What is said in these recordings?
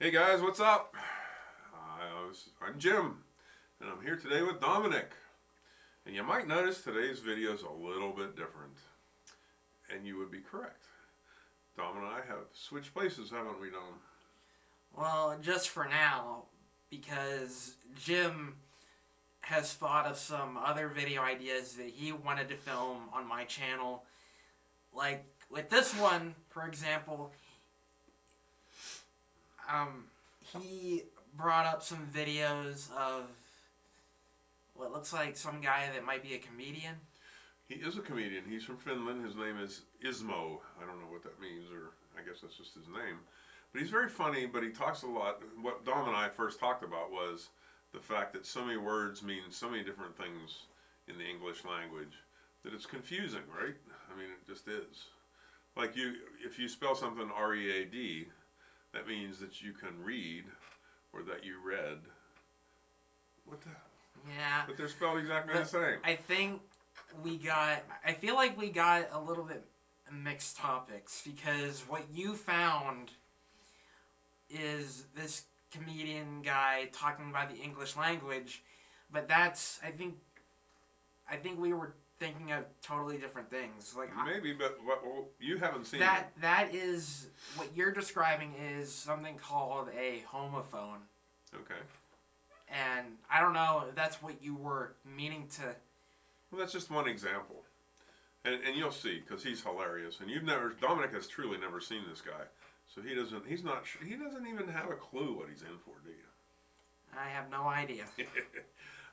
Hey guys, what's up? I'm Jim, and I'm here today with Dominic. And you might notice today's video is a little bit different. And you would be correct. Dom and I have switched places, haven't we, Dom? Well, just for now, because Jim has thought of some other video ideas that he wanted to film on my channel. Like with this one, for example, he brought up some videos of what looks like some guy that might be a comedian. He is a comedian. He's from Finland. His name is ISMO. I don't know what that means, or I guess that's just his name. But he's very funny, but he talks a lot. What Dom and I first talked about was the fact that so many words mean so many different things in the English language that it's confusing, right? I mean, it just is. Like if you spell something R-E-A-D, that means that you can read or that you read. What the? Yeah. But they're spelled exactly the same. I feel like we got a little bit mixed topics because what you found is this comedian guy talking about the English language, but I think we were thinking of totally different things. Maybe, but you haven't seen that is what you're describing is something called a homophone. Okay. And I don't know if that's what you were meaning to. Well, that's just one example, and you'll see because he's hilarious. And Dominic has truly never seen this guy, so he doesn't even have a clue what he's in for, do you? I have no idea.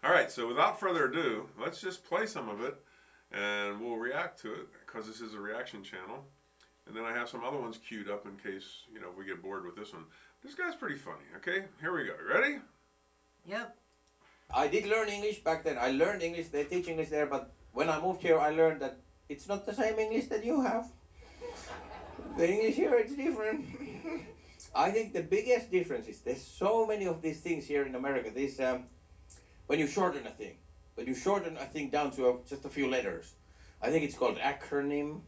All right, so without further ado, let's just play some of it, and we'll react to it because this is a reaction channel. And then I have some other ones queued up in case we get bored with this one. This guy's pretty funny. Okay, here we go. You ready? Yep. I did learn English back then. I learned English, they teach English there, but when I moved here I learned that it's not the same English that you have. The English here, it's different. I think the biggest difference is there's so many of these things here in America. When you shorten a thing down to just a few letters. I think it's called acronym.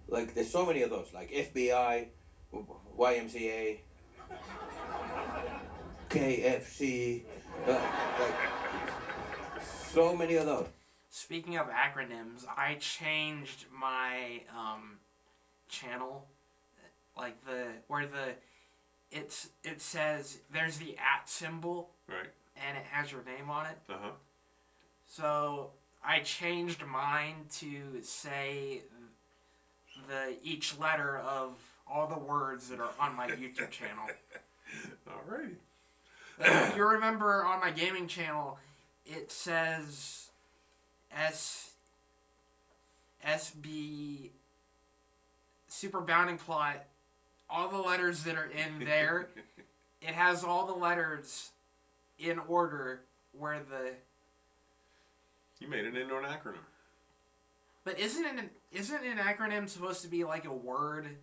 Like there's so many of those, like FBI, YMCA, KFC, like so many of those. Speaking of acronyms, I changed my channel, like it says there's the @ symbol, right, and it has your name on it. Uh-huh. So I changed mine to say each letter of all the words that are on my YouTube channel. Alrighty. If you remember on my gaming channel, it says SB Super Bounding Plot. All the letters that are in there, it has all the letters in order where the. You made it into an acronym. But isn't an acronym supposed to be like a word?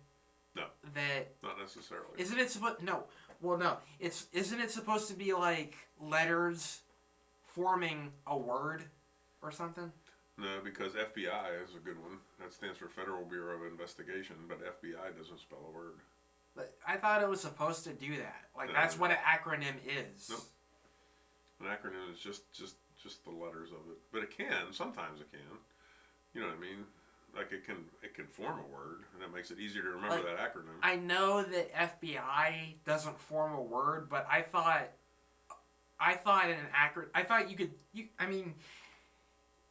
No. That. Not necessarily. Isn't it supposed? No. Well, no. Isn't it supposed to be like letters forming a word or something? No, because FBI is a good one. That stands for Federal Bureau of Investigation, but FBI doesn't spell a word. But I thought it was supposed to do that. Like No. That's what an acronym is. Nope. An acronym is just the letters of it, but sometimes it can. You know what I mean? Like it can form a word, and that makes it easier to remember that acronym. I know that FBI doesn't form a word, but I thought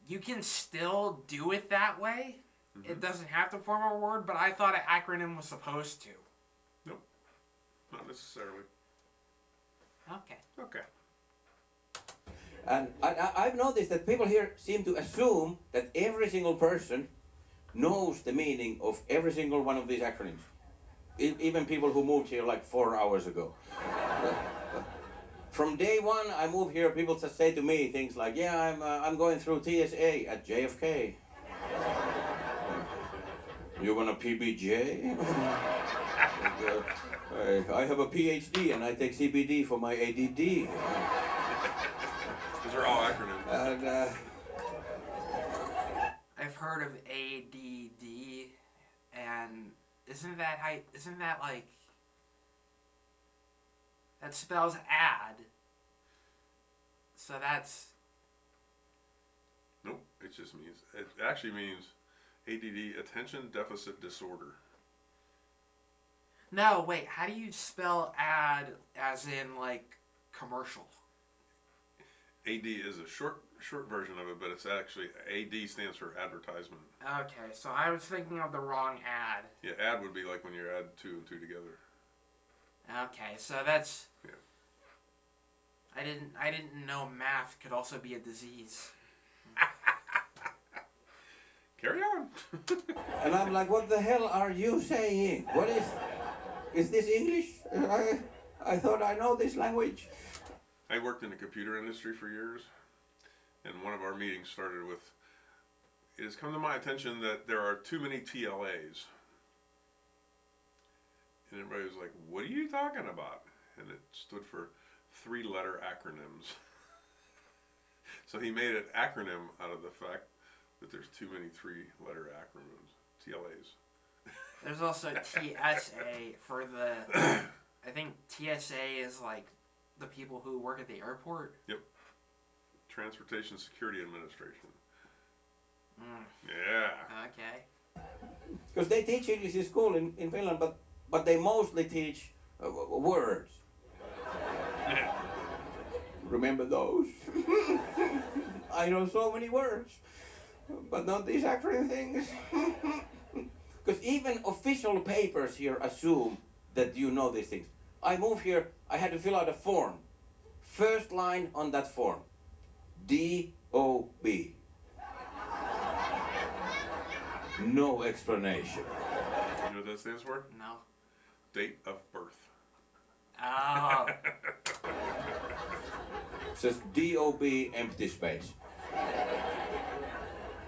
you can still do it that way. Mm-hmm. It doesn't have to form a word, but I thought an acronym was supposed to. Nope, not necessarily. Okay. And I've noticed that people here seem to assume that every single person knows the meaning of every single one of these acronyms. Even people who moved here like 4 hours ago. From day one I moved here, people just say to me things like, yeah, I'm going through TSA at JFK. You want a PBJ? I have a PhD and I take CBD for my ADD. Those are all acronyms. And I've heard of ADD, and isn't that like that spells add. So that's... Nope, it actually means ADD, attention deficit disorder. No, wait, how do you spell add as in, like, commercial? AD is a short version of it, but it's actually, AD stands for advertisement. Okay, so I was thinking of the wrong ad. Yeah, ad would be like when you add 2 and 2 together. Okay, so that's... Yeah. I didn't know math could also be a disease. Carry on. And I'm like, what the hell are you saying? What is this English? I thought I know this language. I worked in the computer industry for years, and one of our meetings started with, it has come to my attention that there are too many TLAs. And everybody was like, what are you talking about? And it stood for 3-letter acronyms. So he made an acronym out of the fact that there's too many 3-letter acronyms, TLAs. There's also TSA for the... I think TSA is like the people who work at the airport. Yep. Transportation Security Administration. Mm. Yeah. Okay. Because they teach English in school in Finland, but they mostly teach words. Yeah. Remember those? I know so many words, but not these acronym things. Because even official papers here assume that you know these things. I moved here, I had to fill out a form. First line on that form, D-O-B. No explanation. You know what that stands for? No. Date of birth. Oh. It says D-O-B empty space.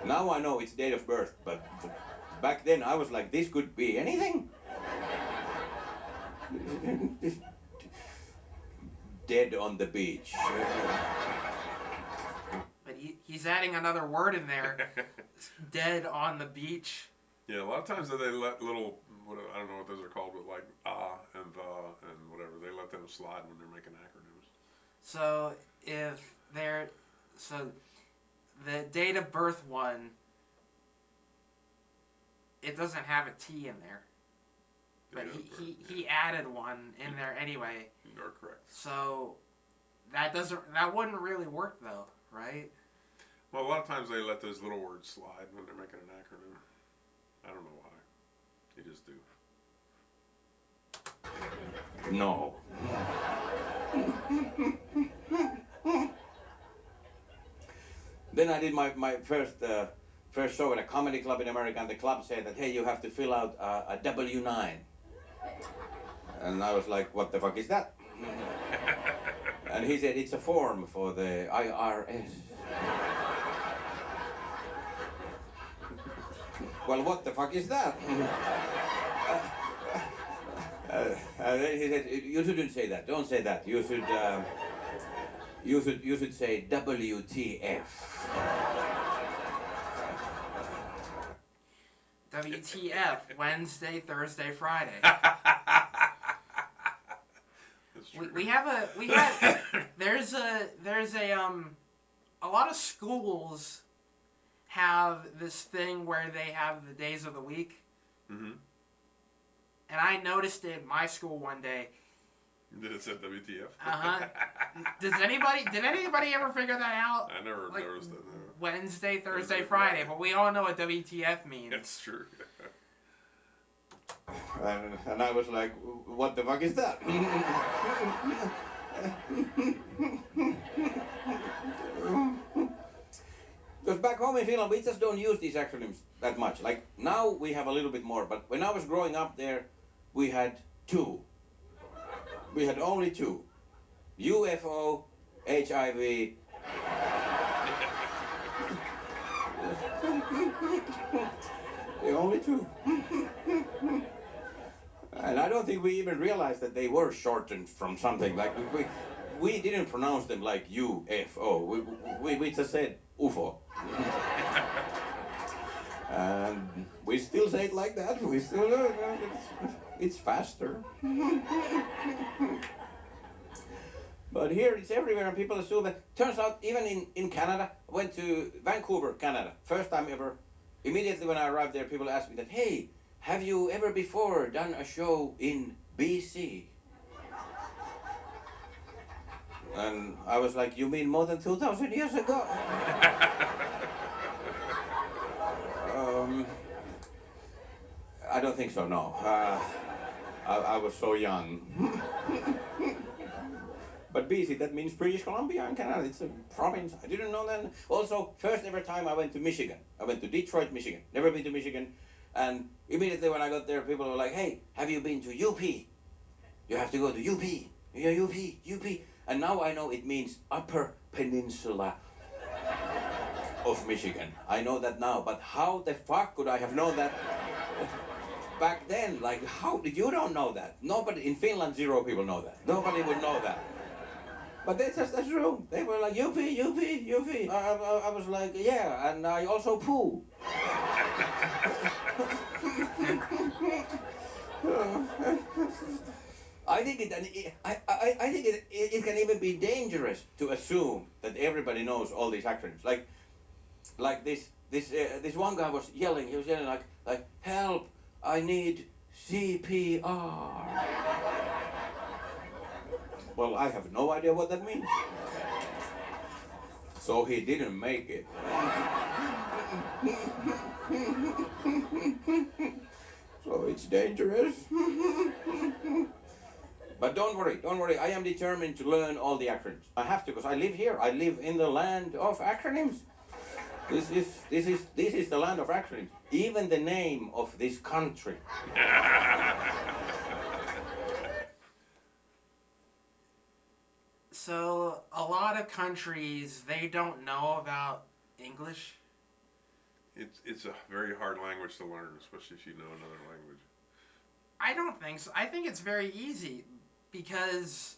Now I know it's date of birth, but back then I was like, this could be anything. Dead on the beach. But he's adding another word in there. Dead on the beach. Yeah, a lot of times they let little, I don't know what those are called, but like and the and whatever, they let them slide when they're making acronyms. So if they're... So the date of birth one, it doesn't have a T in there. But he added one in there anyway. You are correct. So that wouldn't really work though, right? Well, a lot of times they let those little words slide when they're making an acronym. I don't know why. They just do. No. Then I did my first show at a comedy club in America, and the club said that, hey, you have to fill out a W-9. And I was like, what the fuck is that? And he said, it's a form for the IRS. Well, what the fuck is that? And then he said, you shouldn't say that. Don't say that. You should say WTF. WTF, Wednesday, Thursday, Friday. There's a lot of schools have this thing where they have the days of the week. Mm-hmm. And I noticed it in my school one day. Did it say WTF? Uh-huh. Did anybody ever figure that out? I never noticed that. No. Wednesday, Thursday, Friday, but we all know what WTF means. That's true. And I was like, what the fuck is that? Because back home in Finland, we just don't use these acronyms that much. Like, now we have a little bit more, but when I was growing up there, we had 2. We had only 2. UFO, HIV. The only 2. And I don't think we even realized that they were shortened from something. Like, we didn't pronounce them like UFO. We just said UFO. And we still say it like that. We still it's faster. But here it's everywhere and people assume that. Turns out even in Canada, I went to Vancouver, Canada, first time ever. Immediately when I arrived there, people asked me that, hey, have you ever before done a show in BC? And I was like, you mean more than 2,000 years ago? I don't think so, no. I was so young. But BC, that means British Columbia in Canada. It's a province. I didn't know that. Also, first ever time I went to Michigan. I went to Detroit, Michigan. Never been to Michigan. And immediately when I got there, people were like, hey, have you been to UP? You have to go to UP. Yeah, UP. And now I know it means Upper Peninsula of Michigan. I know that now, but how the fuck could I have known that back then? Like, how did you don't know that? Nobody in Finland, 0 people know that. Nobody would know that. But that's true. They were like, UP. I was like, yeah, and I also poo. I think it can even be dangerous to assume that everybody knows all these acronyms. Like this one guy was yelling. He was yelling like help! I need CPR. Well, I have no idea what that means. So he didn't make it. So it's dangerous. But don't worry, I am determined to learn all the acronyms. I have to, because I live here. I live in the land of acronyms. This is the land of acronyms. Even the name of this country. So, a lot of countries, they don't know about English. It's a very hard language to learn, especially if you know another language. I don't think so. I think it's very easy because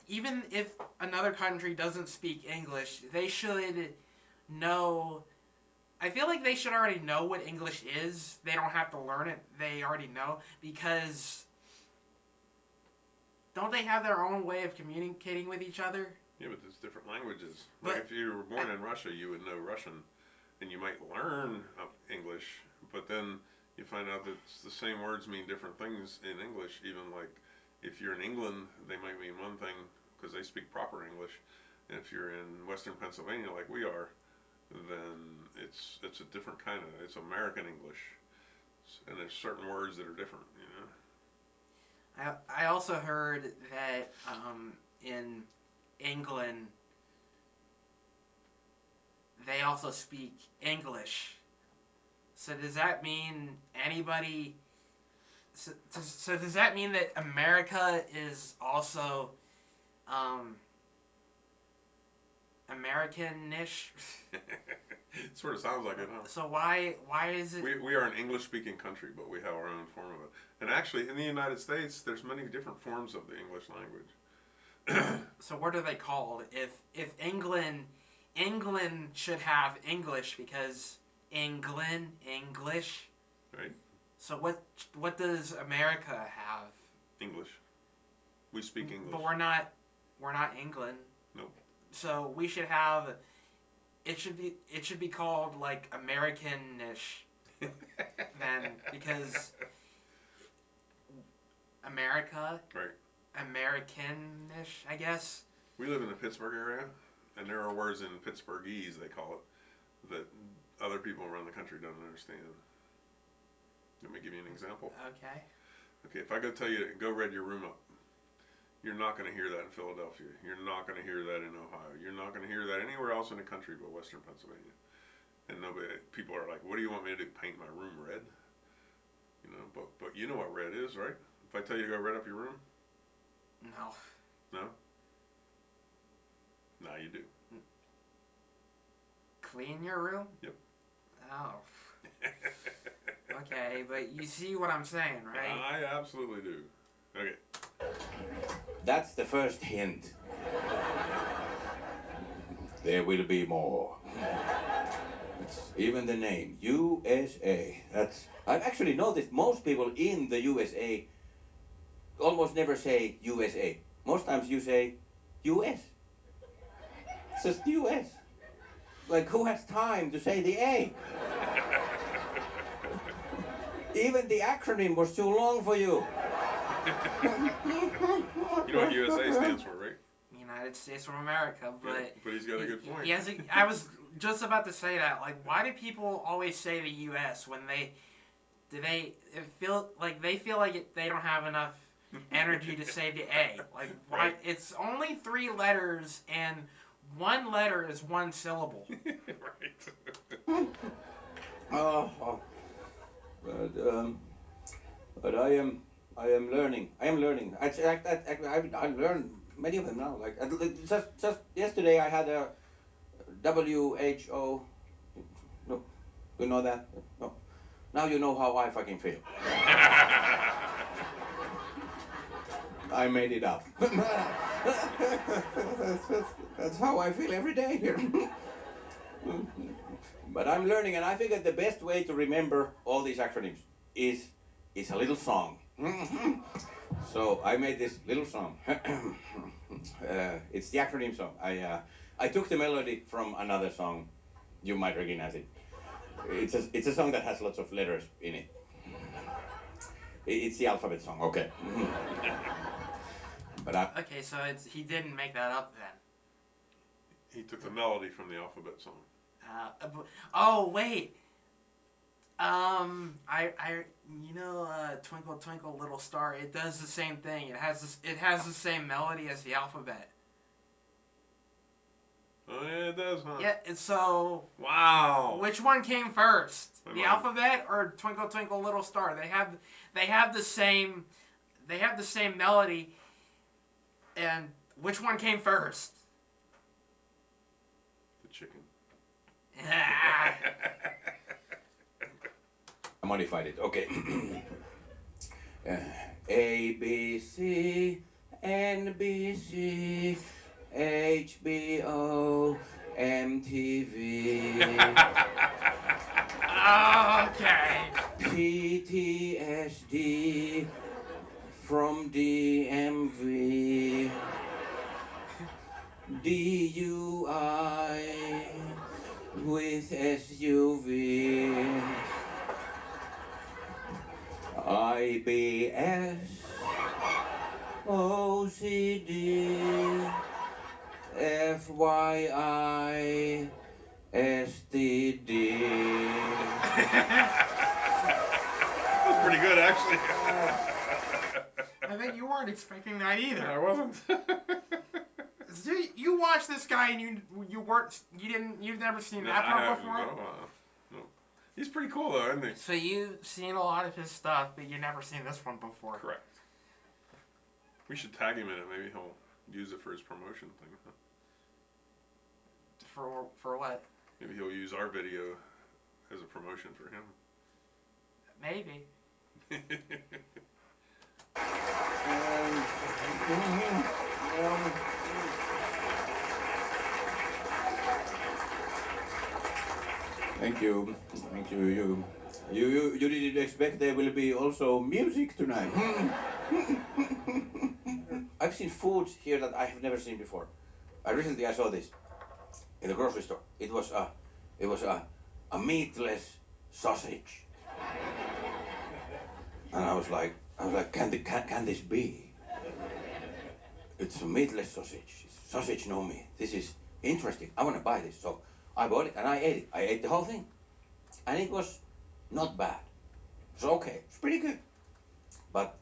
even if another country doesn't speak English, they should know. I feel like they should already know what English is. They don't have to learn it. They already know, because don't they have their own way of communicating with each other? Yeah, but there's different languages. Like if you were born in Russia, you would know Russian, and you might learn English, but then you find out that the same words mean different things in English. Even like if you're in England, they might mean one thing because they speak proper English, and if you're in Western Pennsylvania, like we are, then it's a different kind of, it's American English, and there's certain words that are different, you know. I also heard that in England they also speak English. So does that mean anybody? So does that mean that America is also American-ish? It sort of sounds like it, huh? So why is it? We are an English-speaking country, but we have our own form of it. And actually, in the United States, there's many different forms of the English language. So what are they called? If England should have English because English. Right. So what does America have? English. We speak English. But we're not England. Nope. So we should have. It should be called like American-ish then, because America. Right. American-ish, I guess. We live in the Pittsburgh area, and there are words in Pittsburghese, they call it, that other people around the country don't understand. Let me give you an example. Okay. Okay, if I go tell you, go red your room up, you're not going to hear that in Philadelphia. You're not going to hear that in Ohio. You're not going to hear that anywhere else in the country but Western Pennsylvania. And people are like, what do you want me to do, paint my room red? You know, but you know what red is, right? If I tell you to go red up your room? No. No? Now you do. Clean your room? Yep. Oh. Okay, but you see what I'm saying, right? I absolutely do. Okay. That's the first hint. There will be more. Even the name, USA. I've actually noticed most people in the USA almost never say USA. most times you say US. It's just US. Like, who has time to say the A? Even the acronym was too long for you. You know what USA stands for, right? United States of America, but Yeah, but he's got a good point. I was just about to say that. Like, why do people always say the U.S. when they feel like they don't have enough energy to say the A? Like, why? Right. It's only 3 letters, and one letter is 1 syllable. Right. Oh, but I am learning. I am learning. I learned many of them now. Like just yesterday, I had a WHO. No, you know that? No. Now you know how I fucking feel. I made it up. That's how I feel every day here. But I'm learning, and I think that the best way to remember all these acronyms is a little song. So I made this little song. It's the acronym song. I took the melody from another song. You might recognize it. It's a song that has lots of letters in it. It's the alphabet song. Okay. But Okay, so he didn't make that up then. He took the melody from the alphabet song. Oh wait. Twinkle Twinkle Little Star. It does the same thing. It has the same melody as the alphabet. Oh yeah, it does, huh? Yeah. And so. Wow. Which one came first? My The mind. alphabet or Twinkle Twinkle Little Star? They have the same melody. And which one came first? The chicken. I modified it. Okay. A B C N B C HBO MTV Okay. PTSD from DMV DUI with SUV IBS OCD FYI STD. That's pretty good, actually. I bet you weren't expecting that either. I wasn't. You watch this guy and you've never seen that part before? No. He's pretty cool though, isn't he? So you've seen a lot of his stuff, but you've never seen this one before. Correct. We should tag him in it. Maybe he'll use it for his promotion thing. Huh? For what? Maybe he'll use our video as a promotion for him. Maybe. Thank you. You didn't expect there will be also music tonight. I've seen food here that I have never seen before. Recently I saw this in the grocery store. It was a meatless sausage, and I was like, can this be? It's a meatless sausage. It's sausage, no meat. This is interesting. I want to buy this. So I bought it and I ate it. I ate the whole thing, and it was not bad. It's okay. It's pretty good. But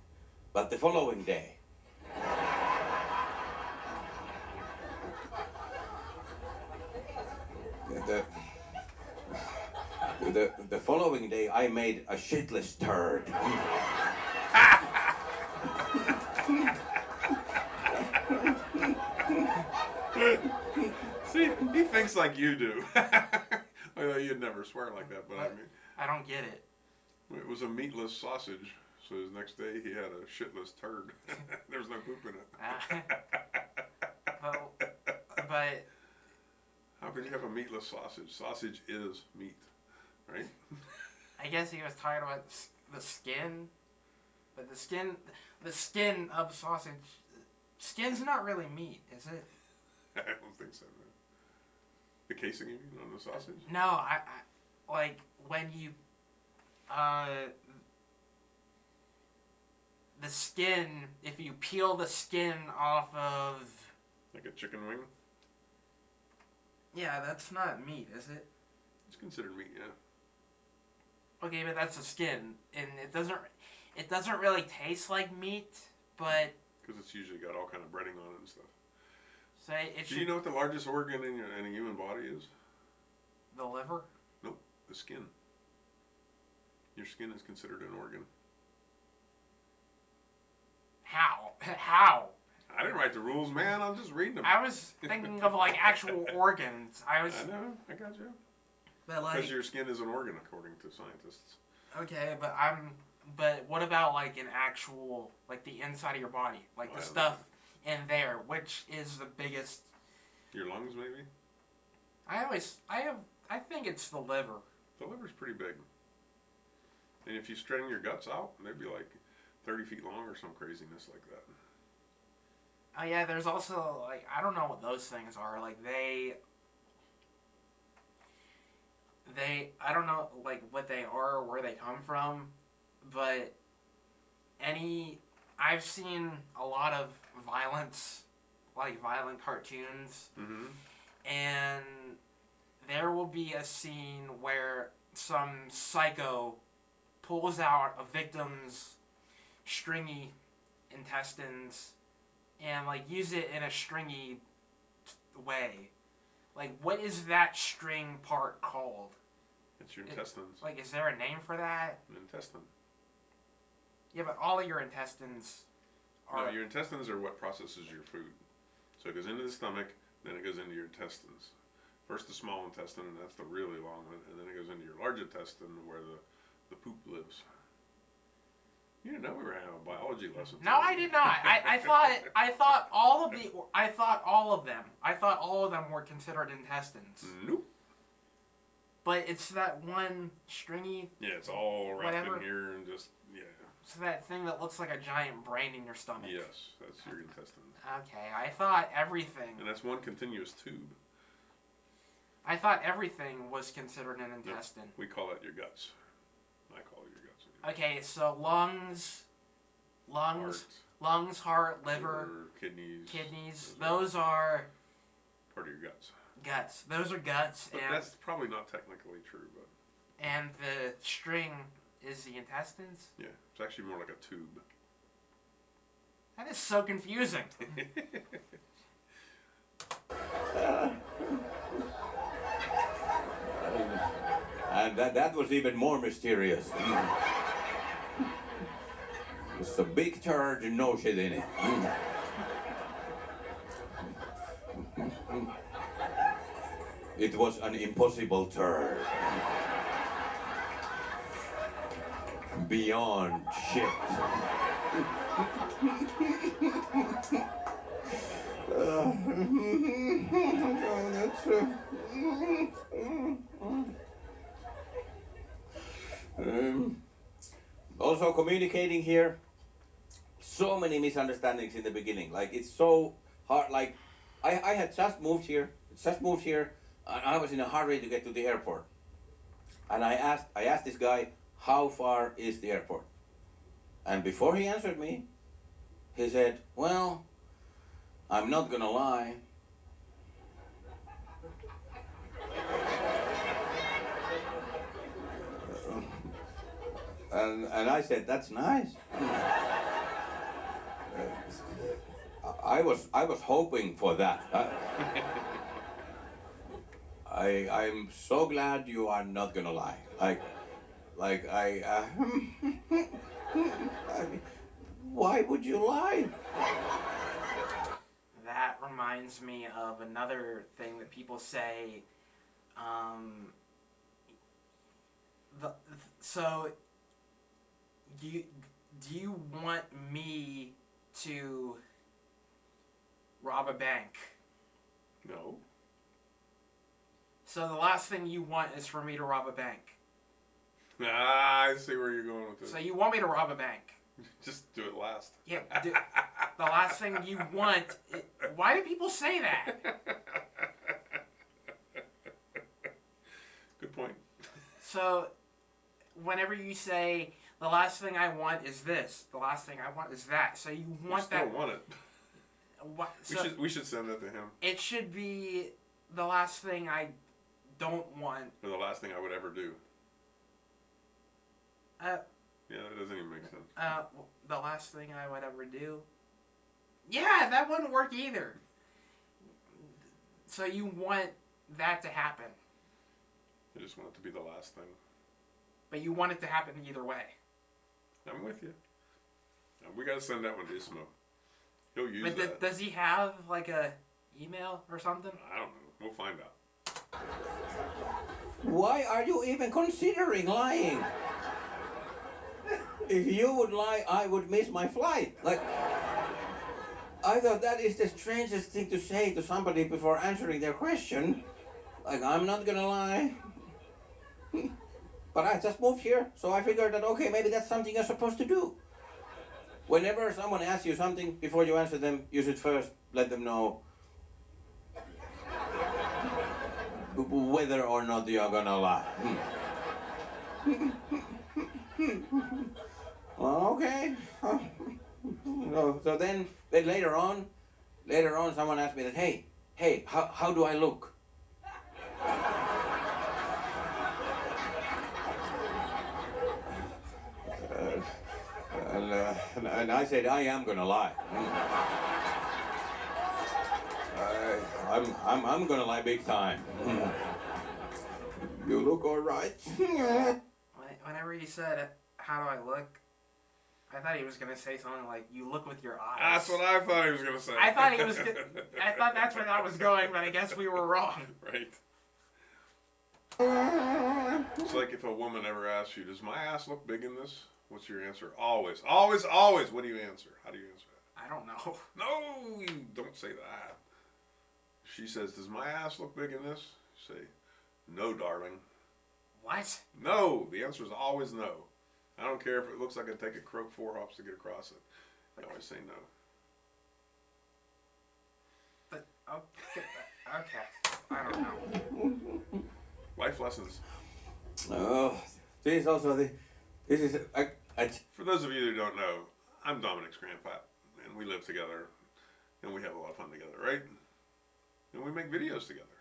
the following day, the following day, I made a shitless turd. See, he thinks like you do. Well, you'd never swear like that, but I mean, I don't get it. it was a meatless sausage. So his next day, he had a shitless turd. There's no poop in it. But How could you have a meatless sausage? Sausage is meat, right? I guess he was talking about the skin, but the skin of sausage Skin's not really meat, is it? I don't think so. No. The casing you mean on the sausage? No, I like when you uh the skin. If you peel the skin off of, Like a chicken wing? yeah, that's not meat, is it? It's considered meat, yeah. Okay, but that's the skin, and it doesn't really taste like meat, but Because it's usually got all kind of breading on it and stuff. say it Do should you know what the largest organ in a human body is? the liver. Nope, the skin. Your skin is considered an organ. How? How? I didn't write the rules, man. I'm just reading them. I was thinking of like actual organs. I was, I know, I got you. but like Because your skin is an organ, according to scientists. okay, but what about like an actual like the inside of your body, like I the don't stuff in there, which is the biggest? Your lungs, maybe? I think it's the liver. The liver's pretty big. And if you straighten your guts out, they'd be like 30 feet long or some craziness like that. Oh yeah, there's also like I don't know what those things are. Like they I don't know like what they are or where they come from, but I've seen a lot of violence, like violent cartoons, Mm-hmm. and there will be a scene where some psycho pulls out a victim's stringy intestines and like use it in a stringy way. Like, what is that string part called? It's your intestines. Like, is there a name for that? An intestine. Yeah, but all of your intestines are. No, your intestines are what processes your food. So it goes into the stomach, then it goes into your intestines. First the small intestine, and that's the really long one, and then it goes into your large intestine where the poop lives. You didn't know we were having a biology lesson. No, I did not. I thought all of them. I thought all of them were considered intestines. Nope. But it's that one stringy. Yeah, it's all wrapped Whatever. in here and just, yeah. It's that thing that looks like a giant brain in your stomach. Yes, that's your intestines. Okay, I thought everything. And that's one continuous tube. I thought everything was considered an intestine. We call that your guts. I call it your guts. Okay, so lungs, heart, liver, kidneys. Those are Part of your guts. guts. Those are guts, But and that's probably not technically true, but the string is the intestines. yeah, it's actually more like a tube. That is so confusing. And that was even more mysterious. It's a big turd and no shit in it. It was an impossible turd. Beyond shit. Also communicating here, so many misunderstandings in the beginning. Like it's so hard. Like I had just moved here, and I was in a hurry to get to the airport. And I asked this guy, how far is the airport? And before he answered me, he said, well, I'm not gonna lie. And I said, that's nice. I was hoping for that. I'm so glad you are not gonna lie. I mean, why would you lie? That reminds me of another thing that people say. So, do you want me to rob a bank? No. So the last thing you want is for me to rob a bank. Ah, I see where you're going with this. So you want me to rob a bank? Just do it last. Yeah. the last thing you want. Why do people say that? Good point. So, whenever you say the last thing I want is this, the last thing I want is that. So you want still that. want it. What, so We should send that to him. it should be the last thing I don't want. Or the last thing I would ever do. Uh, Yeah, that doesn't even make sense. the last thing I would ever do. Yeah, that wouldn't work either. So you want that to happen, I just want it to be the last thing. but you want it to happen either way. I'm with you. We gotta send that one to ISMO. He'll use But that. does he have like a email or something? I don't know. We'll find out. Why are you even considering lying? If you would lie, I would miss my flight. Like, I thought that is the strangest thing to say to somebody before answering their question. Like, I'm not gonna lie. But I just moved here, so I figured that, okay, maybe that's something you're supposed to do. Whenever someone asks you something, before you answer them, you should first let them know whether or not you're gonna lie. Well, okay. So then later on, someone asked me that, hey, how do I look? And I said, I am gonna lie. I'm gonna lie big time. You look all right. Whenever he said, "How do I look?" I thought he was gonna say something like, "You look with your eyes." That's what I thought he was gonna say. I thought he was. I thought that's where that was going, but I guess we were wrong. Right. It's like if a woman ever asks you, "Does my ass look big in this?" What's your answer? Always, always, always. What do you answer? How do you answer that? I don't know. No, you don't say that. She says, "Does my ass look big in this?" You say, "No, darling." What? No. The answer is always no. I don't care if it looks like I take a croak 4 hops to get across it. I always say no. But okay. I don't know. Life lessons. Oh, this is also this is For those of you who don't know, I'm Dominic's grandpa, and we live together, and we have a lot of fun together, right? And we make videos together.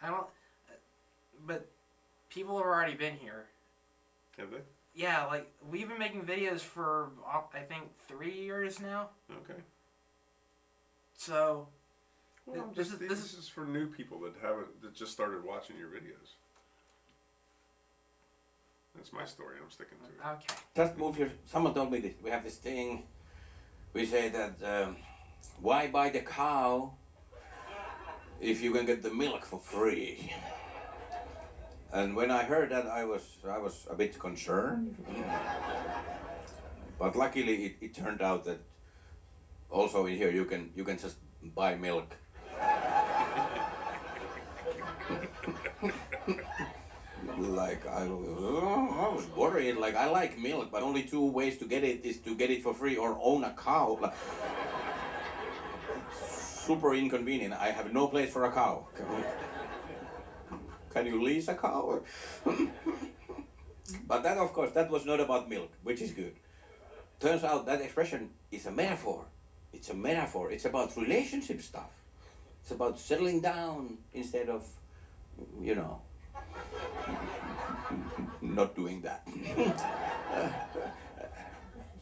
I don't. But people have already been here. Have they? Yeah, like we've been making videos for I think 3 years now. Okay. So Well, this this is for new people that just started watching your videos. That's my story. I'm sticking to it. Okay. just move here. Someone told me this. We have this thing. We say that why buy the cow if you can get the milk for free? And when I heard that, I was a bit concerned. But luckily, it turned out that also in here you can just buy milk. Like I was worried. Like I like milk, but only 2 ways to get it is to get it for free or own a cow. Like, super inconvenient. I have no place for a cow. Can you lease a cow? But that, of course, that was not about milk, which is good. Turns out that expression is a metaphor. It's a metaphor. It's about relationship stuff. It's about settling down instead of, you know, not doing that.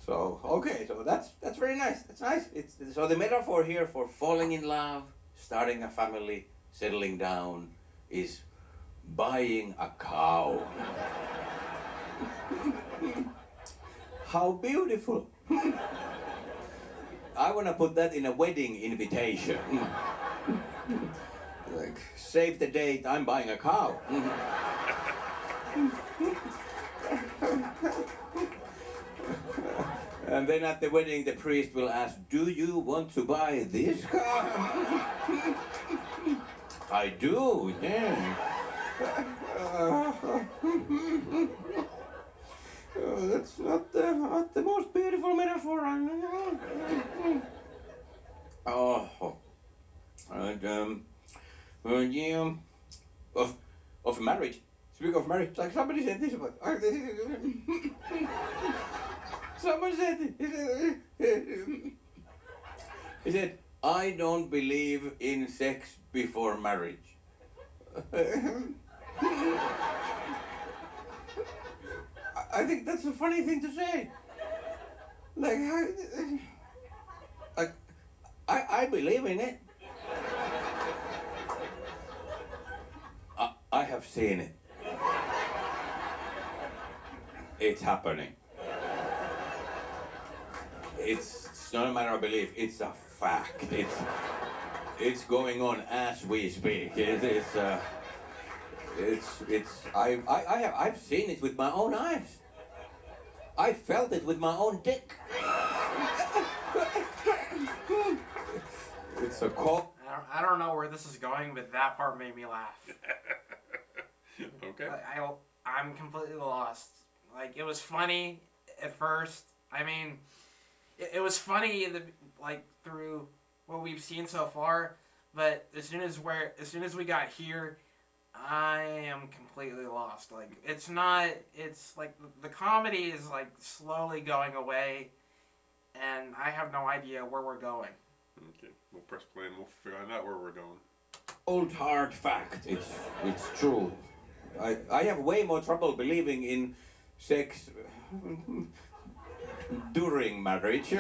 So, okay, so that's very nice. That's nice. So the metaphor here for falling in love, starting a family, settling down is buying a cow. How beautiful. I want to put that in a wedding invitation. Like, save the date, I'm buying a cow. And then at the wedding, the priest will ask, do you want to buy this cow? I do, yeah. That's not the most beautiful metaphor I know. Oh, and yeah, of marriage. Speak of marriage, like somebody said this about. Someone said he said, I don't believe in sex before marriage. I think that's a funny thing to say. Like, like I believe in it. I have seen it. It's happening. It's not a matter of belief. It's a fact. It's going on as we speak. I've seen it with my own eyes. I felt it with my own dick. It's a call. I don't know where this is going, but that part made me laugh. Okay. I'm completely lost. Like, it was funny at first. I mean, it was funny through what we've seen so far, but as soon as we got here, I am completely lost. Like, it's like the comedy is like slowly going away, and I have no idea where we're going. Okay. We'll press play and we'll find out where we're going. Old hard fact. It's true. I have way more trouble believing in sex during marriage.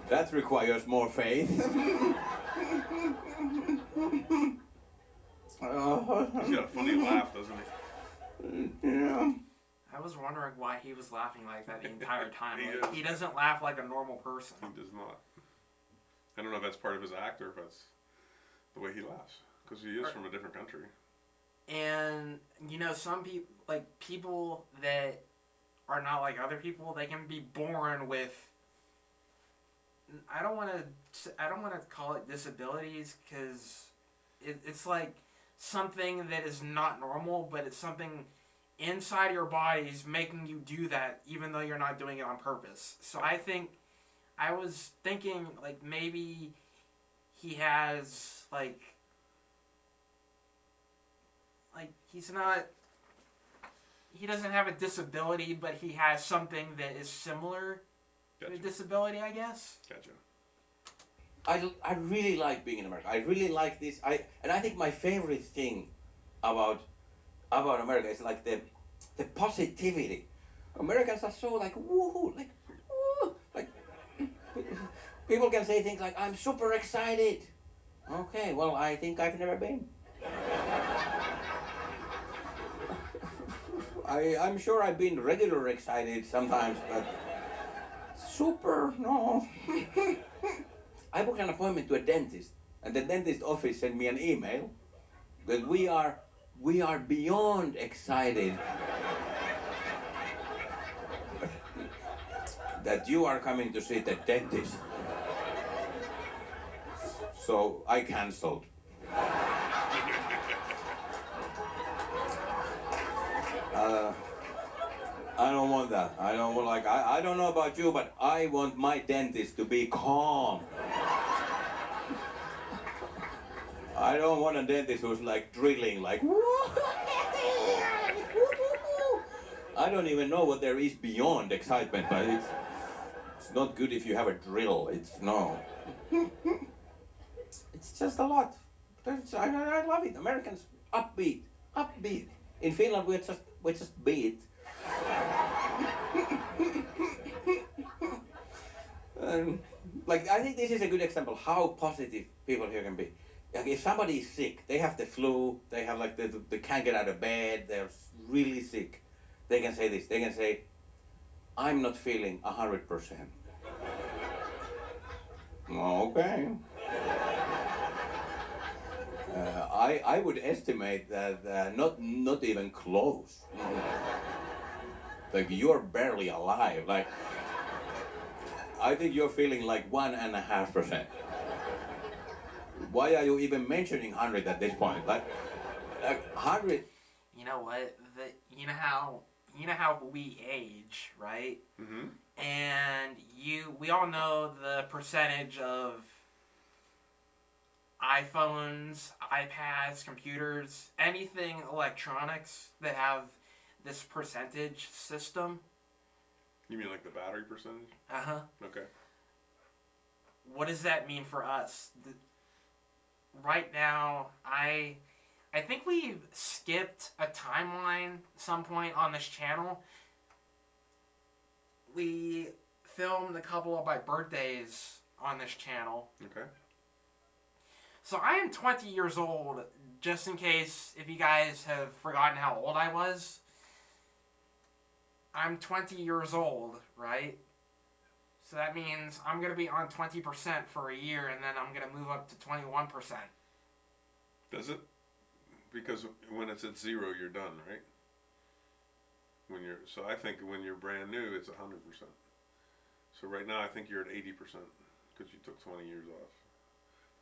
That requires more faith. He's got a funny laugh, doesn't he? Yeah. I was wondering why he was laughing like that the entire time. He Like, is. he doesn't laugh like a normal person. He does not. I don't know if that's part of his act or if that's the way he laughs. Because he is from a different country. And some people that are not like other people, they can be born with. I don't want to call it disabilities, because it's like something that is not normal, but it's something inside your body is making you do that, even though you're not doing it on purpose. So I was thinking like maybe he has like he doesn't have a disability, but he has something that is similar to a disability, I guess. Gotcha. I really like being in America. I really like this. I think my favorite thing about America is like the positivity. Americans are so like woohoo, like woo, like people can say things like I'm super excited. Okay, well I think I've never been. I'm sure I've been regular excited sometimes, but super no. I booked an appointment to a dentist, and the dentist office sent me an email that we are beyond excited that you are coming to see the dentist. So I cancelled. I don't want that. I don't know about you, but I want my dentist to be calm. I don't want a dentist who's like drilling, like. I don't even know what there is beyond excitement, but it's not good if you have a drill. It's no. It's just a lot. I love it. Americans upbeat. In Finland we're just beat. Like I think this is a good example how positive people here can be. Like if somebody is sick, they have the flu, they have like they can't get out of bed, they're really sick. They can say this. They can say, "I'm not feeling 100%." Okay. I would estimate that not even close. Like you're barely alive. Like I think you're feeling like 1.5%. Why are you even mentioning 100 at this point? Like 100. You know what? You know how you know how we age, right? Mm-hmm. And we all know the percentage of iPhones, iPads, computers, anything electronics that have this percentage system. You mean like the battery percentage? Uh-huh. Okay. What does that mean for us? Right now, I think we've skipped a timeline some point on this channel. We filmed a couple of my birthdays on this channel. Okay. So I am 20 years old, just in case if you guys have forgotten how old I was. I'm 20 years old, right? So that means I'm going to be on 20% for a year, and then I'm going to move up to 21%. Does it? Because when it's at 0, you're done, right? So I think when you're brand new, it's 100%. So right now, I think you're at 80% because you took 20 years off.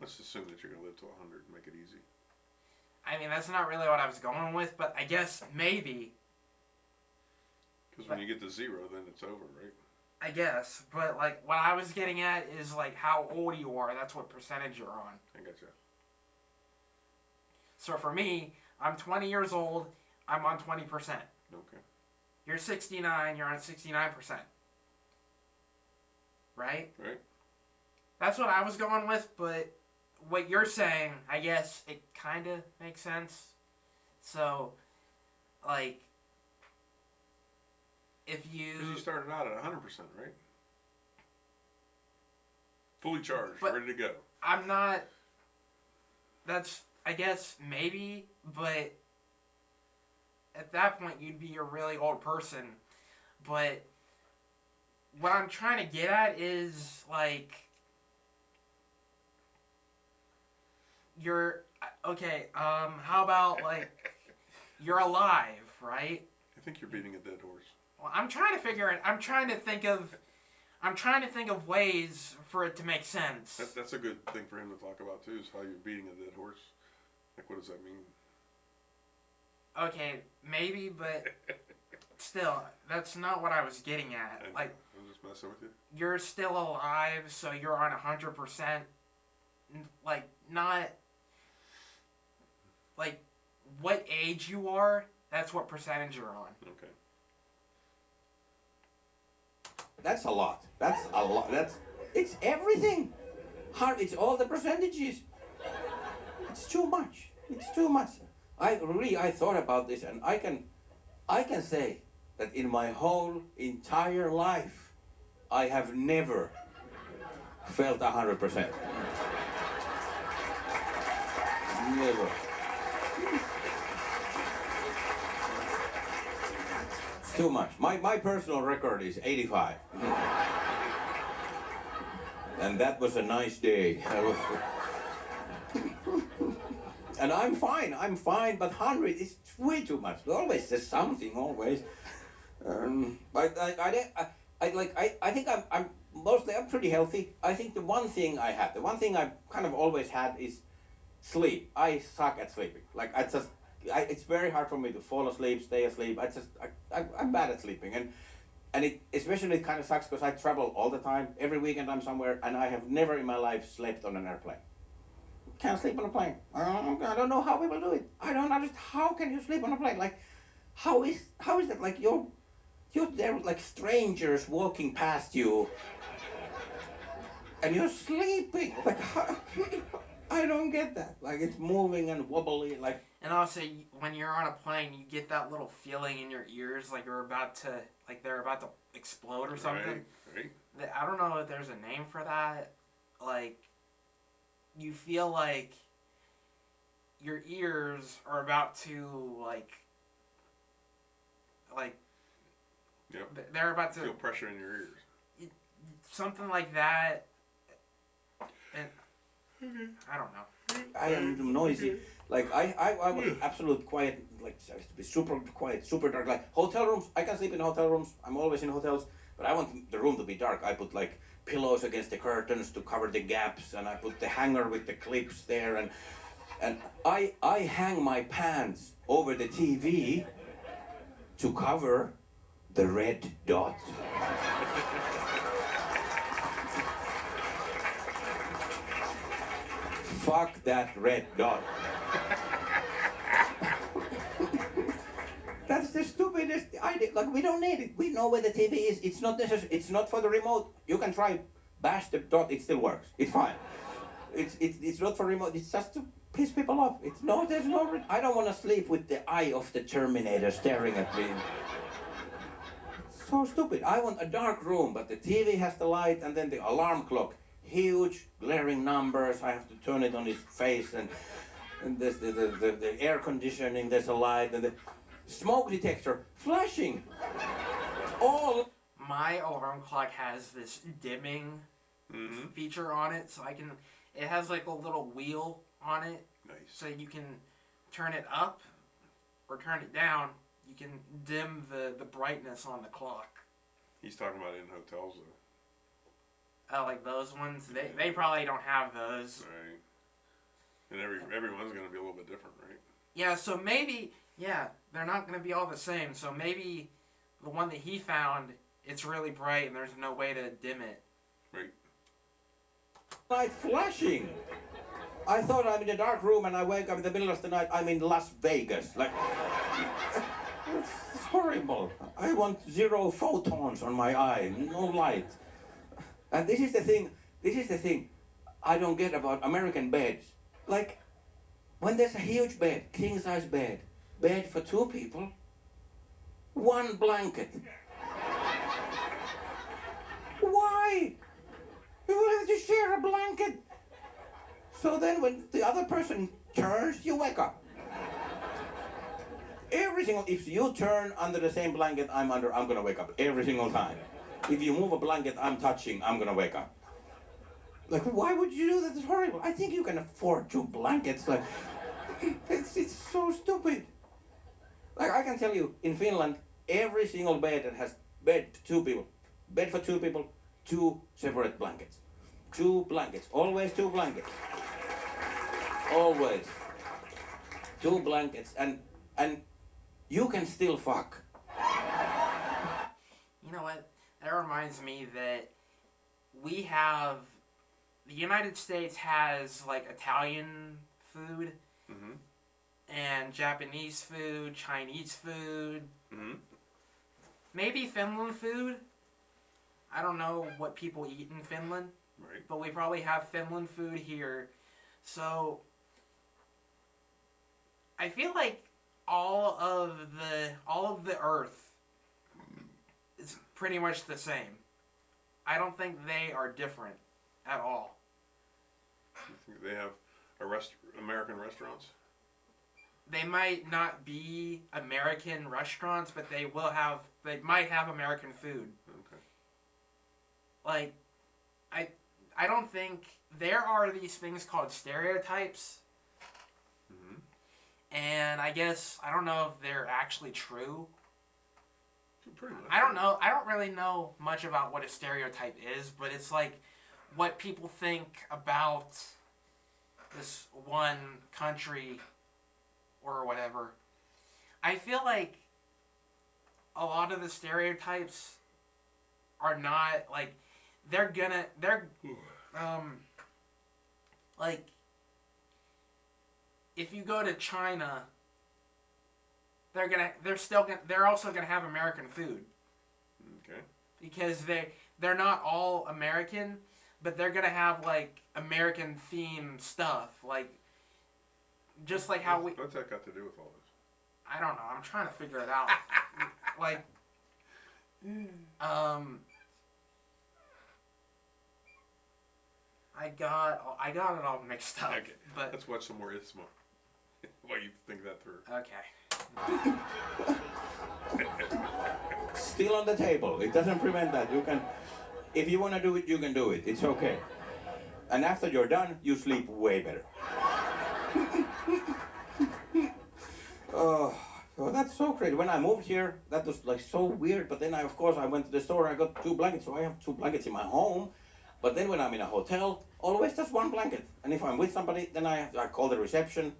Let's assume that you're going to live to 100 and make it easy. I mean, that's not really what I was going with, but I guess maybe. Because when you get to 0, then it's over, right? I guess, but like what I was getting at is like how old you are. That's what percentage you're on. I gotcha. So for me, I'm 20 years old. I'm on 20%. Okay. You're 69. You're on 69%. Right? Right. That's what I was going with, but what you're saying, I guess it kind of makes sense. So, like, if you... Because you started out at 100%, right? Fully charged, But ready to go. I'm not... That's, I guess, maybe, but at that point you'd be a really old person. But what I'm trying to get at is, like... You're... Okay, how about, like... You're alive, right? I think you're beating a dead horse. Well, I'm trying to figure it. I'm trying to think of ways for it to make sense. That's a good thing for him to talk about too, is how you're beating a dead horse. Like, what does that mean? Okay, maybe, but still, that's not what I was getting at. Like, I'm just messing with you. you're still alive, so you're on 100%. Like, not like what age you are. That's what percentage you're on. Okay. That's a lot. That's a lot. It's everything. It's all the percentages. It's too much. It's too much. I thought about this, and I can say that in my whole entire life, I have never felt 100%. Never. It's too much. My personal record is 85. And that was a nice day. And I'm fine, but 100 is way too much. Always there's something, always. But I think I'm pretty healthy. I think the one thing I've kind of always had is sleep. I suck at sleeping. Like it's very hard for me to fall asleep, stay asleep. I'm bad at sleeping, and it especially kind of sucks because I travel all the time. Every weekend I'm somewhere, and I have never in my life slept on an airplane. Can't sleep on a plane. I don't know how people do it. I don't understand. How can you sleep on a plane? Like, how is that? Like you're there like strangers walking past you, and you're sleeping. Like, I don't get that. Like it's moving and wobbly. Like. And also, when you're on a plane, you get that little feeling in your ears, like they're about to explode or something. Right. I don't know if there's a name for that. Like, you feel like your ears are about to like. Yep. They're about to feel pressure in your ears. Something like that. And I don't know. I am noisy. Like I want absolute quiet, like to be super quiet, super dark. Like hotel rooms, I can sleep in hotel rooms. I'm always in hotels, but I want the room to be dark. I put like pillows against the curtains to cover the gaps, and I put the hanger with the clips there, and I hang my pants over the TV to cover The red dot. Fuck that red dot. That's the stupidest idea. Like, we don't need it. We know where the TV is. It's not necessary. It's not for the remote. You can try bash the dot. It still works. It's fine. It's not for remote. It's just to piss people off. There's no. I don't want to sleep with the eye of the Terminator staring at me. It's so stupid. I want a dark room, but the TV has the light, and then the alarm clock. Huge, glaring numbers. I have to turn it on his face, and there's the air conditioning. There's a light, and the smoke detector flashing. All. My alarm clock has this dimming feature on it, so it has like a little wheel on it. Nice. So you can turn it up or turn it down. You can dim the brightness on the clock. He's talking about in hotels, though. Like those ones, they probably don't have those. Right. And everyone's going to be a little bit different, right? Yeah, so maybe, they're not going to be all the same. So maybe the one that he found, it's really bright and there's no way to dim it. Right. Light flashing. I thought I'm in a dark room and I wake up in the middle of the night. I'm in Las Vegas. Like, it's horrible. I want 0 photons on my eye, no light. And this is the thing I don't get about American beds. Like, when there's a huge bed, king-size bed for 2 people, 1 blanket. Why? You will have to share a blanket. So then when the other person turns, you wake up. If you turn under the same blanket I'm gonna wake up every single time. If you move a blanket I'm touching, I'm gonna wake up. Like, why would you do that? It's horrible. I think you can afford 2 blankets. Like, it's so stupid. Like, I can tell you, in Finland, every single bed that has bed for 2 people, 2 separate blankets. 2 blankets. Always 2 blankets. Always. 2 blankets. And you can still fuck. You know what? That reminds me that the United States has like Italian food and Japanese food, Chinese food, maybe Finland food. I don't know what people eat in Finland, Right. but we probably have Finland food here. So I feel like all of the Earth is pretty much the same. I don't think they are different at all. You think they have American restaurants? They might not be American restaurants, but they might have American food. Okay. Like, I don't think there are these things called stereotypes. And I guess, I don't know if they're actually true. Pretty much. I don't know. I don't really know much about what a stereotype is, but it's like what people think about this one country or whatever. I feel like a lot of the stereotypes are not like like if you go to China, they're also gonna have American food. Okay. Because they're not all American, but they're gonna have like American themed stuff, like just like how we. What's that got to do with all this? I don't know. I'm trying to figure it out. Like, I got it all mixed up. Okay. But Let's watch some more ISMO while you think that through. okay. Still on the table. It doesn't prevent that. You can, if you want to do it, you can do it. It's okay. And after you're done, you sleep way better. Oh, that's so crazy. When I moved here, that was like so weird. But then of course, I went to the store. I got 2 blankets, so I have 2 blankets in my home. But then when I'm in a hotel, always just 1 blanket. And if I'm with somebody, then I call the reception.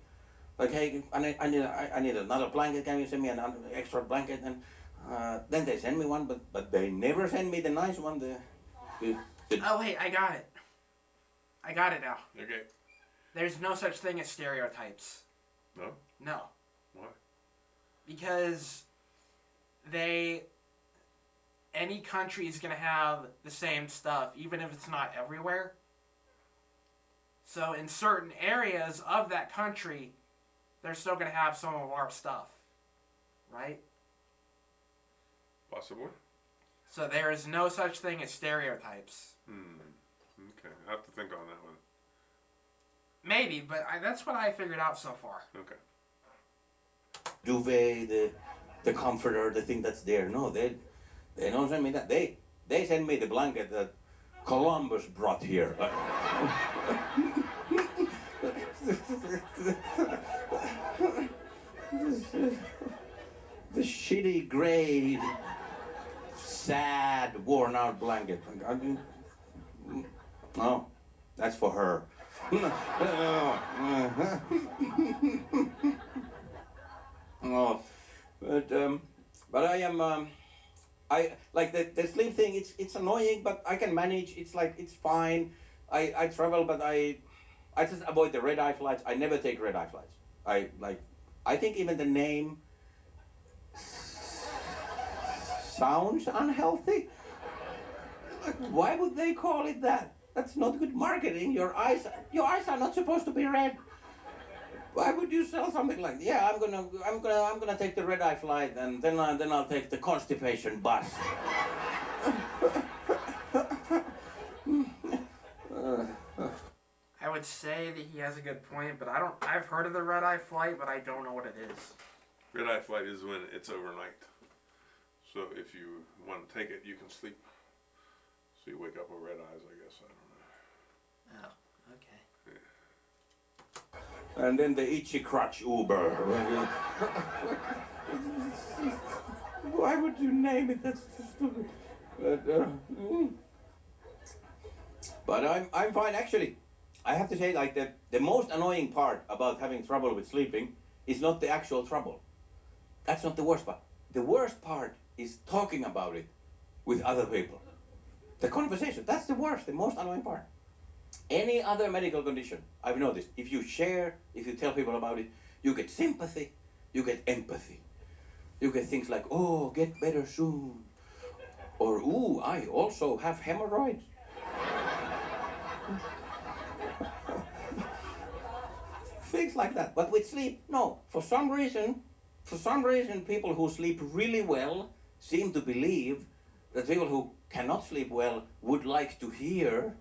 Like, hey, I need another blanket. Can you send me an extra blanket? And Then they send me one, but they never send me the nice one. The Oh wait, I got it. I got it now. Okay. There's no such thing as stereotypes. No? No. Why? Because any country is going to have the same stuff, even if it's not everywhere. So in certain areas of that country, they're still going to have some of our stuff. Right? Possibly. So there is no such thing as stereotypes. Okay. I have to think on that one. Maybe, but that's what I figured out so far. Okay. Duvet, the comforter, the thing that's there. No, they don't send me that. They send me the blanket that Columbus brought here. The shitty gray, sad, worn out blanket. No, that's for her. Oh, but I am. I like the sleep thing. It's annoying, but I can manage. It's like it's fine. I travel, but I just avoid the red eye flights. I never take red eye flights. I think even the name sounds unhealthy. Like, why would they call it that? That's not good marketing. Your eyes are not supposed to be red. Why would you sell something like, yeah, I'm gonna take the red eye flight, and then I'll take the constipation bus. I would say that he has a good point, but I've heard of the red eye flight, but I don't know what it is. Red eye flight is when it's overnight. So if you want to take it, you can sleep. So you wake up with red eyes, I guess. I don't know. Oh, okay. And then the itchy crotch Uber. Why would you name it? That's so stupid. But I'm fine actually. I have to say, like, the most annoying part about having trouble with sleeping is not the actual trouble. That's not the worst part. The worst part is talking about it with other people. The conversation, that's the worst, the most annoying part. Any other medical condition, I've noticed, if you tell people about it, you get sympathy, you get empathy. You get things like, oh, get better soon. Or, ooh, I also have hemorrhoids. Things like that. But with sleep, no. For some reason, people who sleep really well seem to believe that people who cannot sleep well would like to hear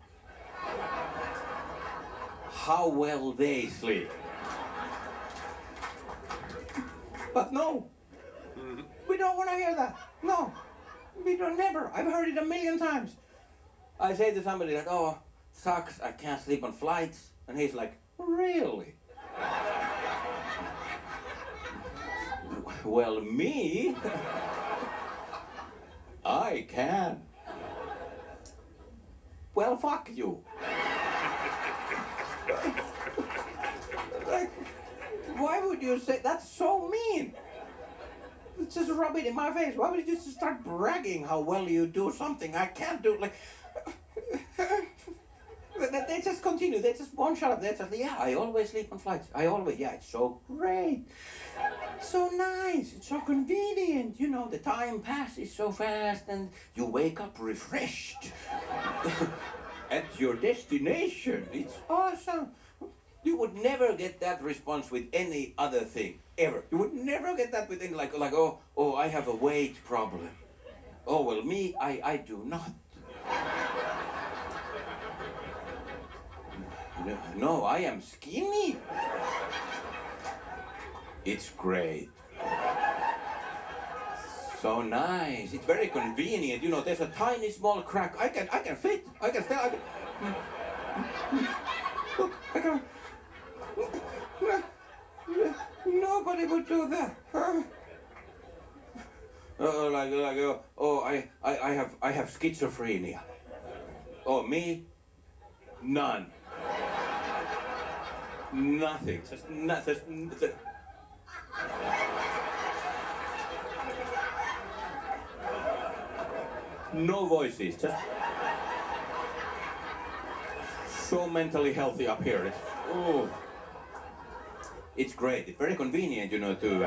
how well they sleep. But no, we don't want to hear that. No, we don't never. I've heard it a million times. I say to somebody that, oh, sucks, I can't sleep on flights. And he's like, really? Well, me, I can. Well, fuck you. Like, why would you say that's so mean? Just rub it in my face. Why would you just start bragging how well you do something I can't do? Like, they just continue. They just won't shut up. They just, yeah, I always sleep on flights. Yeah, it's so great. It's so nice. It's so convenient. You know, the time passes so fast and you wake up refreshed at your destination. It's awesome. You would never get that response with any other thing, ever. You would never get that with anything like oh, I have a weight problem. Oh, well, me, I do not. No, I am skinny. It's great. So nice. It's very convenient. You know, there's a tiny small crack. I can fit. I can stay. Look, I can. Nobody would do that. Huh? I have schizophrenia. Oh, me? None. Nothing. Just nothing. No voices, just so mentally healthy up here. It's great. It's very convenient, you know, to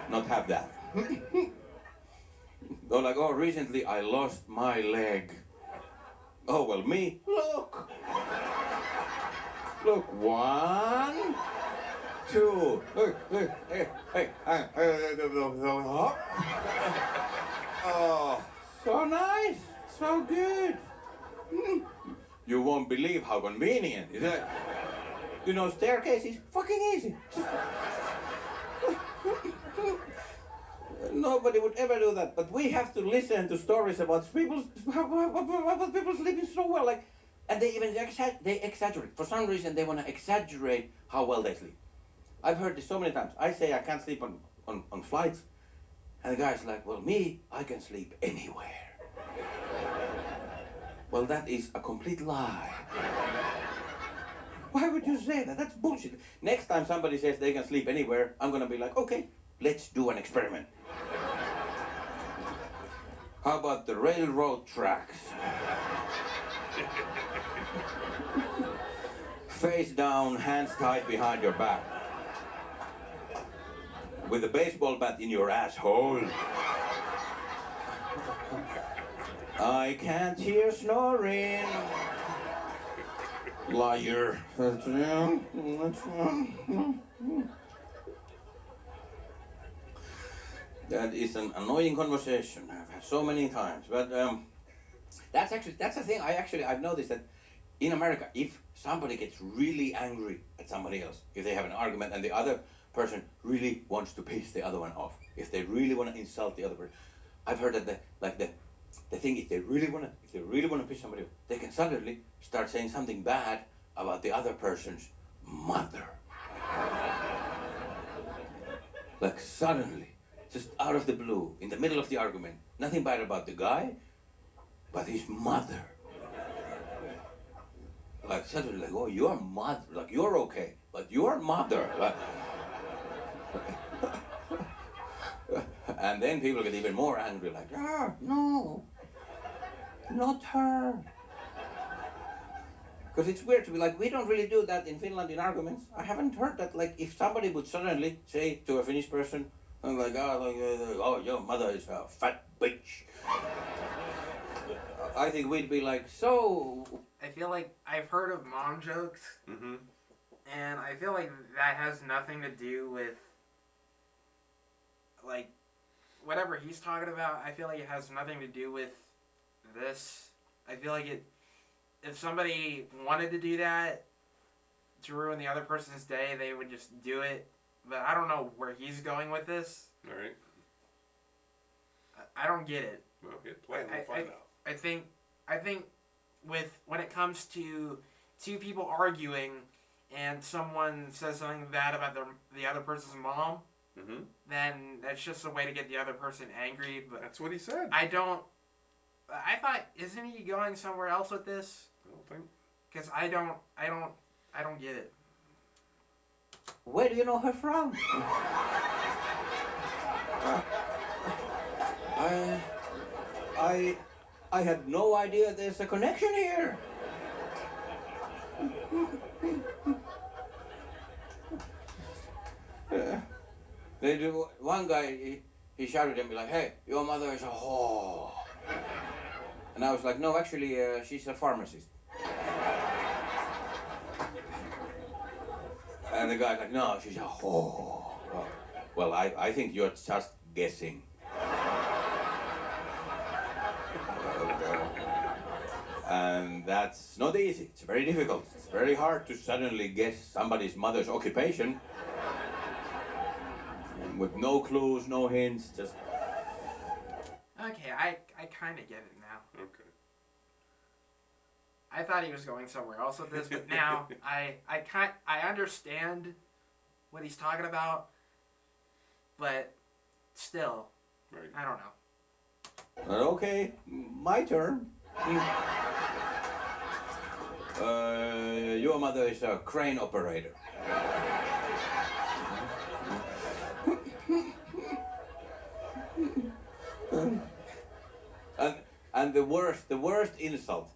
not have that. Though, like, oh, recently I lost my leg. Oh, well, me? Look! Look, 1, 2. Look, hey. Oh, so nice, so good. You won't believe how convenient, is it? You know, staircase is fucking easy. Nobody would ever do that, but we have to listen to stories about people sleeping so well, like, and they even exaggerate. For some reason, they want to exaggerate how well they sleep. I've heard this so many times. I say I can't sleep on flights, and the guy's like, well, me, I can sleep anywhere. Well, that is a complete lie. Why would you say that? That's bullshit. Next time somebody says they can sleep anywhere, I'm gonna be like, okay, let's do an experiment. How about the railroad tracks? Face down, hands tied behind your back. With a baseball bat in your asshole. I can't hear snoring. Liar. That is an annoying conversation I've had so many times. But that's the thing. I've noticed that in America, if somebody gets really angry at somebody else, if they have an argument and the other person really wants to piss the other one off, if they really want to insult the other person, I've heard that the thing, if they really want to piss somebody off, they can suddenly start saying something bad about the other person's mother. Like suddenly, just out of the blue, in the middle of the argument, nothing bad about the guy, but his mother. Like suddenly, like, oh, your mother, like you're okay, but your mother. Like, and then people get even more angry, like, no, not her. Because it's weird to be like, we don't really do that in Finland in arguments. I haven't heard that, like, if somebody would suddenly say to a Finnish person, like, oh, your mother is a fat bitch. I think we'd be like, so... I feel like I've heard of mom jokes, and I feel like that has nothing to do with, like, whatever he's talking about. I feel like it has nothing to do with this. I feel like if somebody wanted to do that to ruin the other person's day, they would just do it. But I don't know where he's going with this. All right. I don't get it. Well, hit play and we'll find out. I think when it comes to two people arguing and someone says something bad about the other person's mom, then that's just a way to get the other person angry. But that's what he said. I thought, isn't he going somewhere else with this? I don't think. Because I don't get it. Where do you know her from? I had no idea there's a connection here. They do. One guy, he shouted at me like, "Hey, your mother is a whore." And I was like, "No, actually, she's a pharmacist." And the guy's like, "No, she's a whore." Well, I think you're just guessing. And that's not easy. It's very difficult. It's very hard to suddenly guess somebody's mother's occupation. With no clues, no hints, just... Okay, I kind of get it now. Okay. I thought he was going somewhere else with this, but now I understand what he's talking about, but still, Right. I don't know. Okay, my turn. Your mother is a crane operator. And And the worst insult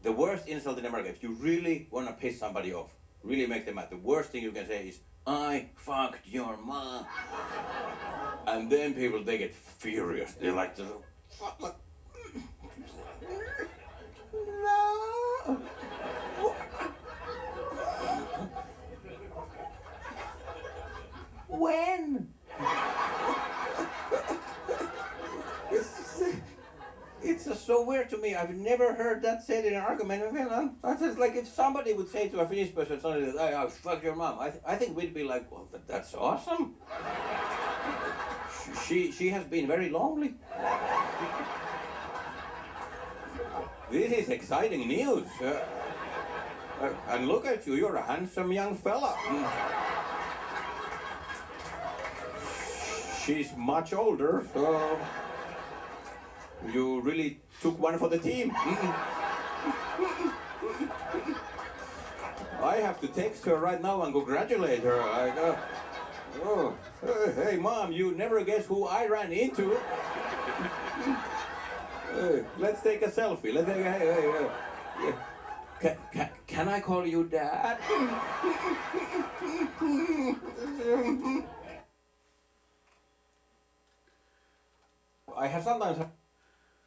in America, if you really want to piss somebody off, really make them mad, the worst thing you can say is, I fucked your mom. And then people, they get furious. They're like, fuck. No. When? It's just so weird to me. I've never heard that said in an argument in Finland. It's just like if somebody would say to a Finnish person something like, I fuck your mom. I think we'd be like, well, that's awesome. She has been very lonely. This is exciting news. And look at you, you're a handsome young fella. She's much older, so you really took one for the team. I have to text her right now and congratulate her. Oh, hey mom, you never guess who I ran into. Let's take a selfie. Let's take can I call you dad? I have sometimes.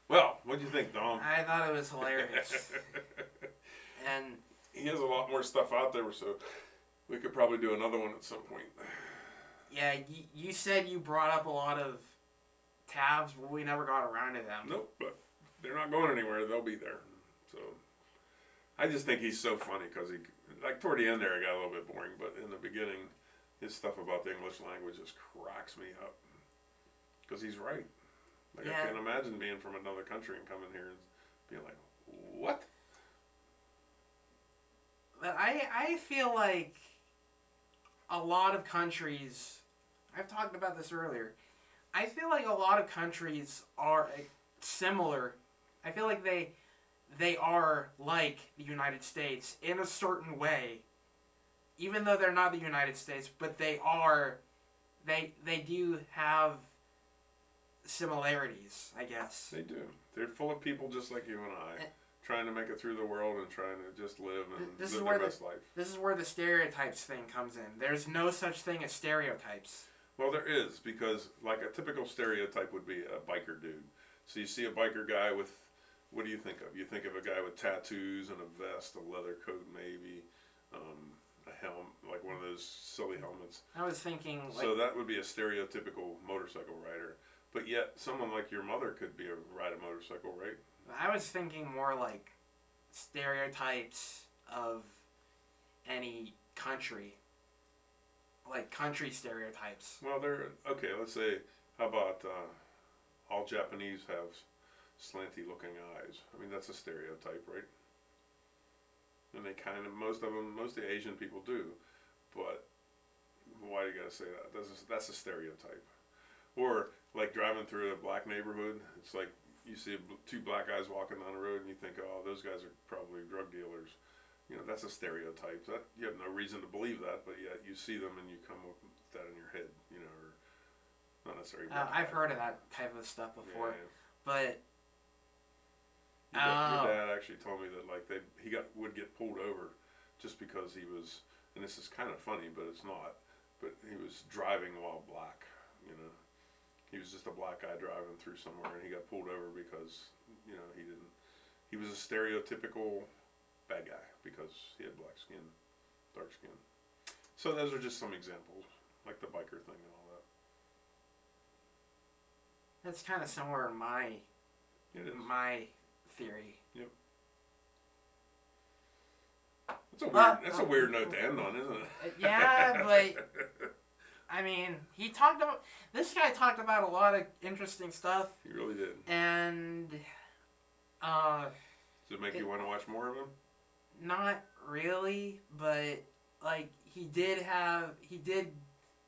Well, what do you think, Dom? I thought it was hilarious. And he has a lot more stuff out there, so we could probably do another one at some point. yeah, you said you brought up a lot of tabs, but we never got around to them. Nope, but they're not going anywhere. They'll be there. So I just think he's so funny because he, like toward the end there, it got a little bit boring, but in the beginning, his stuff about the English language just cracks me up because he's right. Like Yeah. I can't imagine being from another country and coming here and being like, what? But I feel like a lot of countries, I've talked about this earlier, I feel like a lot of countries are similar. I feel like they are like the United States in a certain way, even though they're not the United States, but they do have similarities, I guess. They do. They're full of people just like you and I, trying to make it through the world and trying to just live and live their best life. This is where the stereotypes thing comes in. There's no such thing as stereotypes. Well, there is, because like a typical stereotype would be a biker dude. So you see a biker guy with, what do you think of? You think of a guy with tattoos and a vest, a leather coat maybe, a helmet, like one of those silly helmets. I was thinking like, So that would be a stereotypical motorcycle rider. But yet, someone like your mother could ride a motorcycle, right? I was thinking more like stereotypes of any country. Like country stereotypes. Well, okay, let's say, how about all Japanese have slanty looking eyes? I mean, that's a stereotype, right? And they kind of, most of the Asian people do. But why do you gotta say that? That's a stereotype. Or like driving through a black neighborhood, it's like you see two black guys walking down the road and you think, oh, those guys are probably drug dealers. You know, that's a stereotype. That you have no reason to believe that, but yet you see them and you come up with that in your head, you know, or not necessarily. I've heard of that type of stuff before, Yeah. but your dad actually told me that like would get pulled over just because he was, and this is kind of funny, but it's not. But he was driving while black, you know. He was just a black guy driving through somewhere, and he got pulled over because, you know, he was a stereotypical bad guy because he had black skin, dark skin. So those are just some examples, like the biker thing and all that. that's kind of somewhere in my theory. Yep. That's a weird note to end on, isn't it? Yeah, but I mean, this guy talked about a lot of interesting stuff. He really did. And does it make you want to watch more of him? not really, but like he did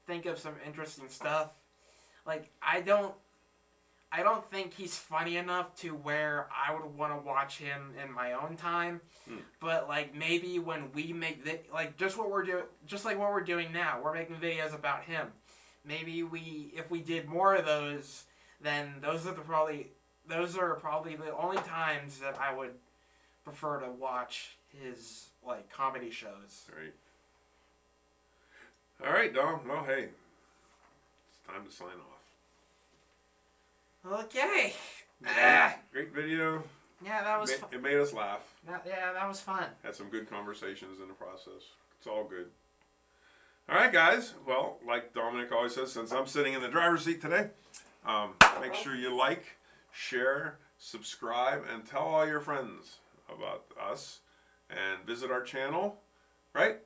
think of some interesting stuff. Like I don't think he's funny enough to where I would want to watch him in my own time. But like maybe when we make just like what we're doing now, we're making videos about him. Maybe if we did more of those, then those are probably those are probably the only times that I would prefer to watch his like comedy shows. Right. All right, Dom. Well, hey, it's time to sign off. Okay. Great video. Yeah, that was fun. It made us laugh. Yeah, that was fun. Had some good conversations in the process. It's all good. All right, guys. Well, like Dominic always says, since I'm sitting in the driver's seat today, make sure you like, share, subscribe, and tell all your friends about us, and visit our channel. Right?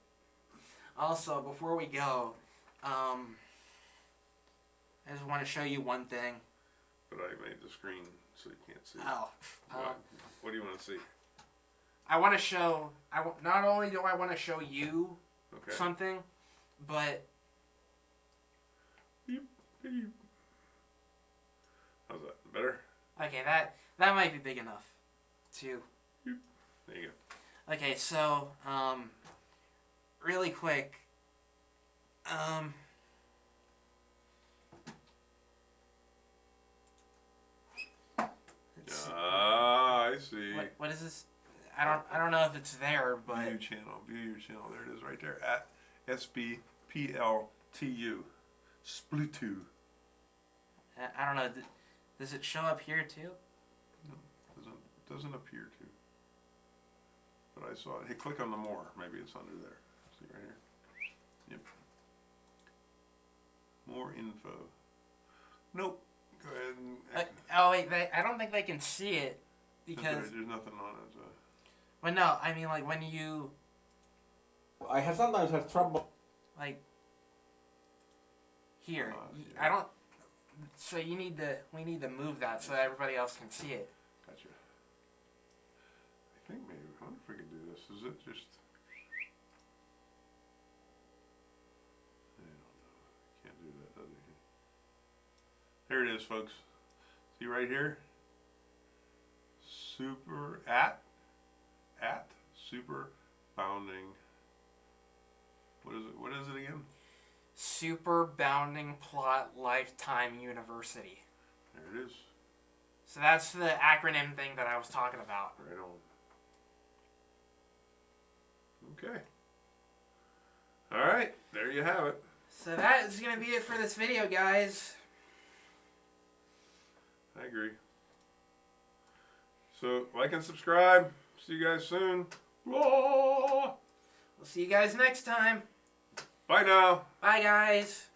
Also, before we go, I just want to show you one thing. But I made the screen so you can't see. Oh. What do you want to see? I want to show. Not only do I want to show you something, but Beep, beep. How's that? Better? okay, that might be big enough, too. There you go. Okay, so really quick, let's see. I see. What is this? I don't know if it's there, but View channel. View your channel. There it is, right there. At SBPLTU. Splutu. I don't know. Does it show up here too? No, doesn't appear to. But I saw it. Hey, click on the more. Maybe it's under there. See right here. Yep. More info. Nope. Go ahead and. Oh wait, I don't think they can see it because. There's nothing on it. So. Well, no, I mean like when you I have sometimes have trouble. like here. Yeah. I don't. So we need to move that so that everybody else can see it. Gotcha. I think maybe. I wonder if we could do this. Is it just. I don't know. Can't do that, does it? There it is, folks. See right here? Super at super bounding. What is it? What is it again? Super Bounding Plot Lifetime University. There it is. So that's the acronym thing that I was talking about. Right on. Okay. All right. There you have it. So that is going to be it for this video, guys. I agree. So, like and subscribe. See you guys soon. Blah. We'll see you guys next time. Bye now. Bye, guys.